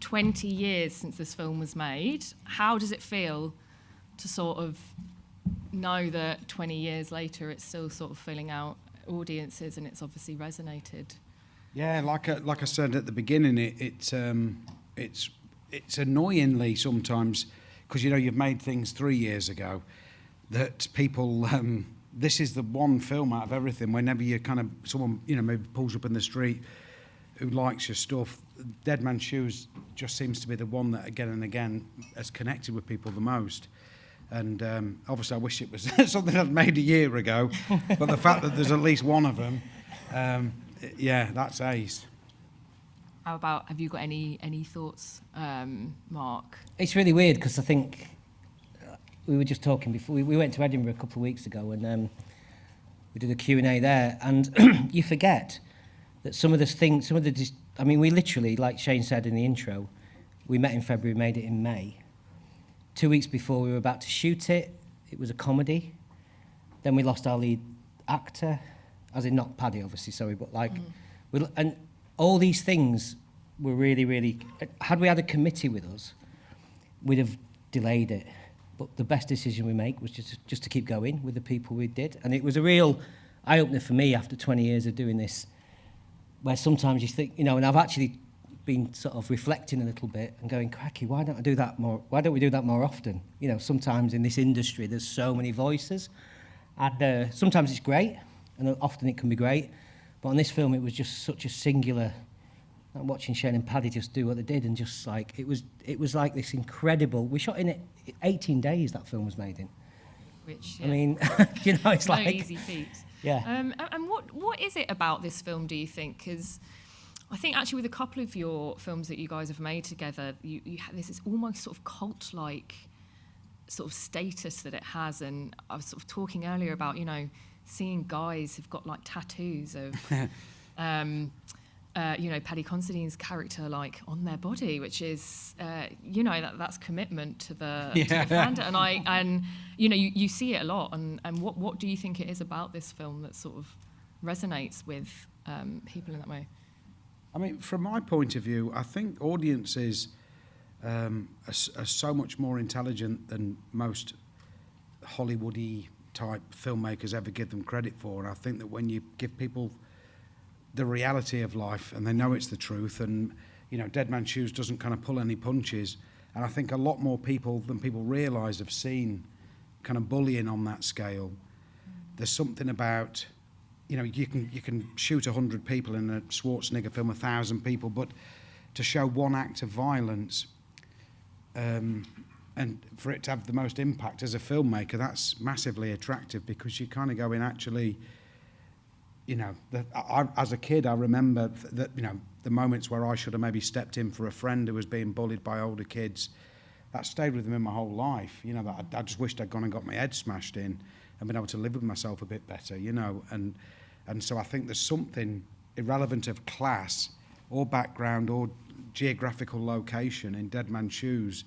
20 years since this film was made. How does it feel to sort of know that 20 years later it's still sort of filling out audiences and it's obviously resonated? Yeah, like I said at the beginning, it's annoyingly sometimes, because you've made things 3 years ago, that people this is the one film out of everything. Whenever you kind of someone maybe pulls up in the street who likes your stuff, Dead Man's Shoes just seems to be the one that again and again has connected with people the most. And obviously I wish it was something I'd made a year ago, but the fact that there's at least one of them, yeah, that's ace. How about, have you got any thoughts, Mark? It's really weird because I think we were just talking before. We went to Edinburgh a couple of weeks ago and we did a Q&A there, and you forget that some of the I mean, we literally, like Shane said in the intro, we met in February, made it in May. 2 weeks before we were about to shoot it, it was a comedy. Then we lost our lead actor, as in not Paddy, obviously, sorry, but like, and all these things were really, really, had we had a committee with us, we'd have delayed it. But the best decision we make was just to keep going with the people we did. And it was a real eye-opener for me after 20 years of doing this, where sometimes you think, and I've actually been sort of reflecting a little bit and going, cracky, why don't we do that more often? Sometimes in this industry there's so many voices, and sometimes it's great, and often it can be great, but on this film it was just such a singular, watching Shane and Paddy just do what they did, and just like, it was like this incredible, we shot in it 18 days, that film was made in. Which, I mean, it's no like... easy feat. Yeah. And what is it about this film, do you think? Because I think actually with a couple of your films that you guys have made together, you have this almost sort of cult-like sort of status that it has. And I was sort of talking earlier about, seeing guys who've got like tattoos of, Paddy Considine's character like on their body, which is, that's commitment to the fandom. And you see it a lot. And what do you think it is about this film that sort of resonates with people in that way? I mean, from my point of view, I think audiences are so much more intelligent than most Hollywoody type filmmakers ever give them credit for. And I think that when you give people the reality of life and they know it's the truth, and Dead Man's Shoes doesn't kind of pull any punches, and I think a lot more people than people realise have seen kind of bullying on that scale. There's something about, you can shoot 100 people in a Schwarzenegger film, 1,000 people, but to show one act of violence, and for it to have the most impact as a filmmaker, that's massively attractive, because you kind of go in, actually, as a kid, I remember that, the moments where I should have maybe stepped in for a friend who was being bullied by older kids, that stayed with me my whole life. That I just wished I'd gone and got my head smashed in and been able to live with myself a bit better, and so I think there's something irrelevant of class or background or geographical location in Dead Man's Shoes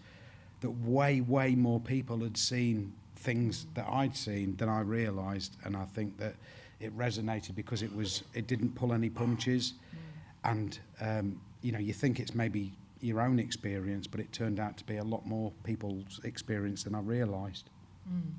that way, way more people had seen things that I'd seen than I realised, and I think that it resonated because it didn't pull any punches, and you think it's maybe your own experience, but it turned out to be a lot more people's experience than I realised. Mm.